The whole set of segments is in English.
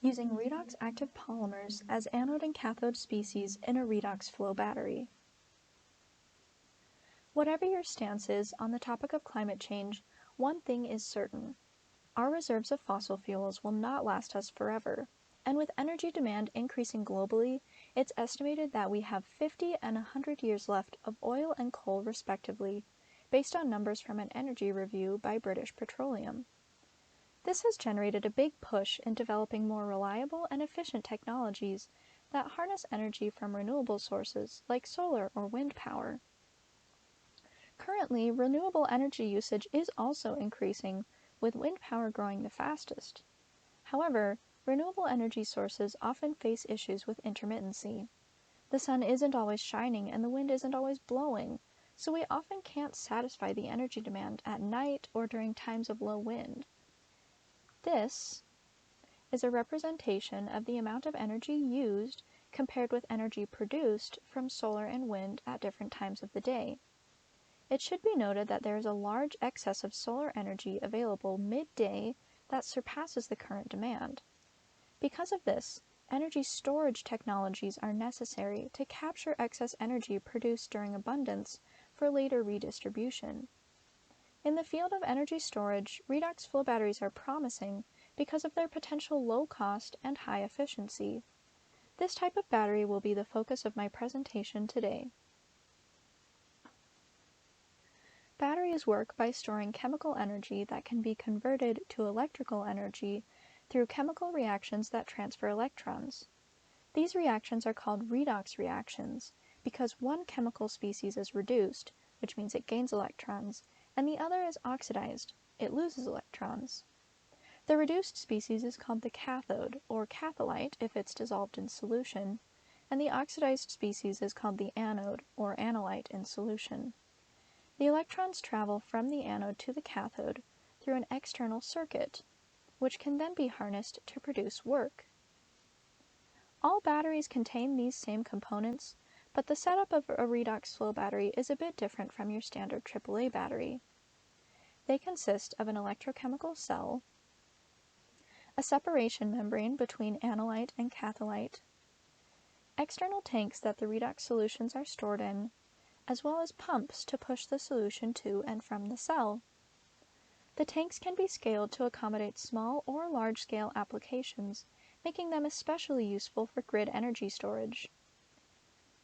using redox active polymers as anode and cathode species in a redox flow battery. Whatever your stance is on the topic of climate change, one thing is certain. Our reserves of fossil fuels will not last us forever, and with energy demand increasing globally, it's estimated that we have 50 and 100 years left of oil and coal respectively, based on numbers from an energy review by British Petroleum. This has generated a big push in developing more reliable and efficient technologies that harness energy from renewable sources like solar or wind power. Currently, renewable energy usage is also increasing, with wind power growing the fastest. However, renewable energy sources often face issues with intermittency. The sun isn't always shining and the wind isn't always blowing, so we often can't satisfy the energy demand at night or during times of low wind. This is a representation of the amount of energy used compared with energy produced from solar and wind at different times of the day. It should be noted that there is a large excess of solar energy available midday that surpasses the current demand. Because of this, energy storage technologies are necessary to capture excess energy produced during abundance for later redistribution. In the field of energy storage, redox flow batteries are promising because of their potential low cost and high efficiency. This type of battery will be the focus of my presentation today. Batteries work by storing chemical energy that can be converted to electrical energy through chemical reactions that transfer electrons. These reactions are called redox reactions because one chemical species is reduced, which means it gains electrons, and the other is oxidized, it loses electrons. The reduced species is called the cathode, or catholyte if it's dissolved in solution, and the oxidized species is called the anode, or anolyte in solution. The electrons travel from the anode to the cathode through an external circuit, which can then be harnessed to produce work. All batteries contain these same components, but the setup of a redox flow battery is a bit different from your standard AAA battery. They consist of an electrochemical cell, a separation membrane between anolyte and catholyte, external tanks that the redox solutions are stored in, as well as pumps to push the solution to and from the cell. The tanks can be scaled to accommodate small or large-scale applications, making them especially useful for grid energy storage.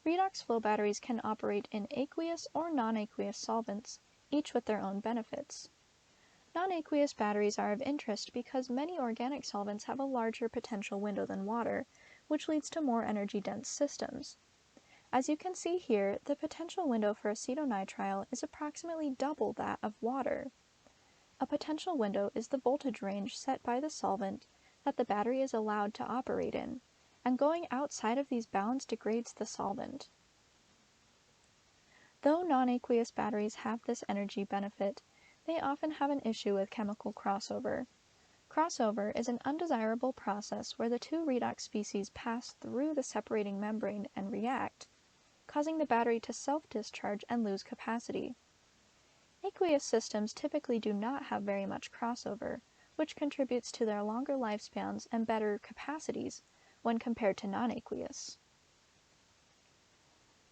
Redox flow batteries can operate in aqueous or non-aqueous solvents, each with their own benefits. Non-aqueous batteries are of interest because many organic solvents have a larger potential window than water, which leads to more energy-dense systems. As you can see here, the potential window for acetonitrile is approximately double that of water. A potential window is the voltage range set by the solvent that the battery is allowed to operate in, and going outside of these bounds degrades the solvent. Though non-aqueous batteries have this energy benefit, they often have an issue with chemical crossover. Crossover is an undesirable process where the two redox species pass through the separating membrane and react, causing the battery to self-discharge and lose capacity. Aqueous systems typically do not have very much crossover, which contributes to their longer lifespans and better capacities when compared to non-aqueous.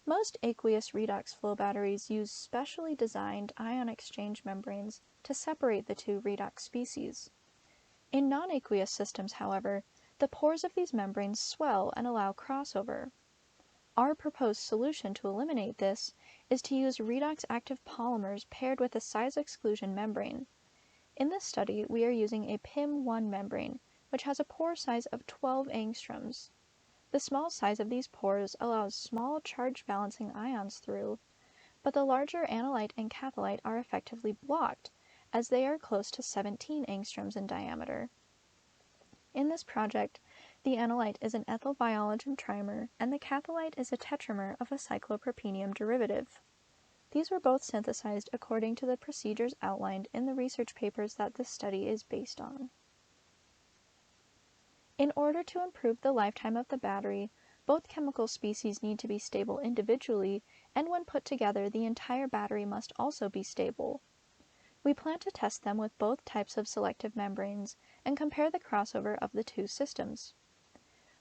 Most aqueous redox flow batteries use specially designed ion exchange membranes to separate the two redox species. In non-aqueous systems, however, the pores of these membranes swell and allow crossover. Our proposed solution to eliminate this is to use redox active polymers paired with a size exclusion membrane. In this study, we are using a PIM-1 membrane, which has a pore size of 12 angstroms. The small size of these pores allows small charge balancing ions through, but the larger anolyte and catholyte are effectively blocked, as they are close to 17 angstroms in diameter. In this project, the anolyte is an ethyl biologen trimer, and the catholyte is a tetramer of a cyclopropenium derivative. These were both synthesized according to the procedures outlined in the research papers that this study is based on. In order to improve the lifetime of the battery, both chemical species need to be stable individually, and when put together, the entire battery must also be stable. We plan to test them with both types of selective membranes and compare the crossover of the two systems.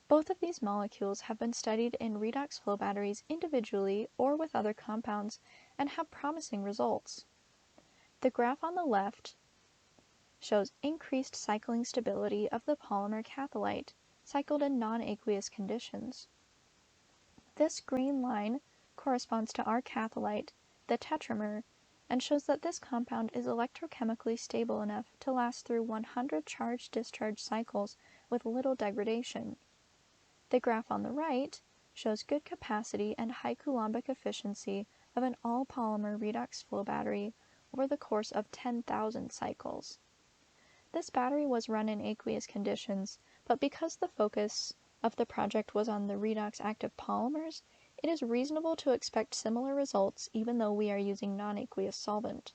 Both of these molecules have been studied in redox flow batteries individually or with other compounds and have promising results. The graph on the left shows increased cycling stability of the polymer catholyte cycled in non-aqueous conditions. This green line corresponds to our catholyte, the tetramer, and shows that this compound is electrochemically stable enough to last through 100 charge-discharge cycles with little degradation. The graph on the right shows good capacity and high coulombic efficiency of an all-polymer redox flow battery over the course of 10,000 cycles. This battery was run in aqueous conditions, but because the focus of the project was on the redox active polymers, it is reasonable to expect similar results even though we are using non-aqueous solvent.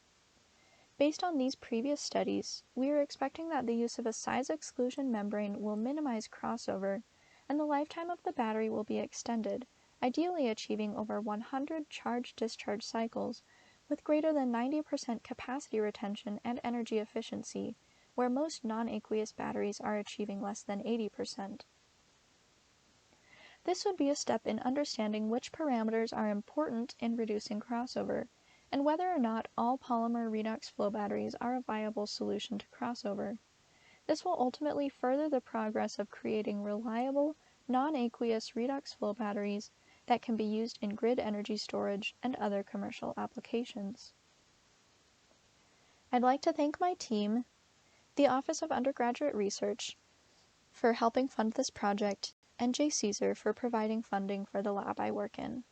Based on these previous studies, we are expecting that the use of a size exclusion membrane will minimize crossover, and the lifetime of the battery will be extended, ideally achieving over 100 charge-discharge cycles with greater than 90% capacity retention and energy efficiency, where most non-aqueous batteries are achieving less than 80%. This would be a step in understanding which parameters are important in reducing crossover, and whether or not all polymer redox flow batteries are a viable solution to crossover. This will ultimately further the progress of creating reliable, non-aqueous redox flow batteries that can be used in grid energy storage and other commercial applications. I'd like to thank my team, the Office of Undergraduate Research, for helping fund this project, and J. Caesar for providing funding for the lab I work in.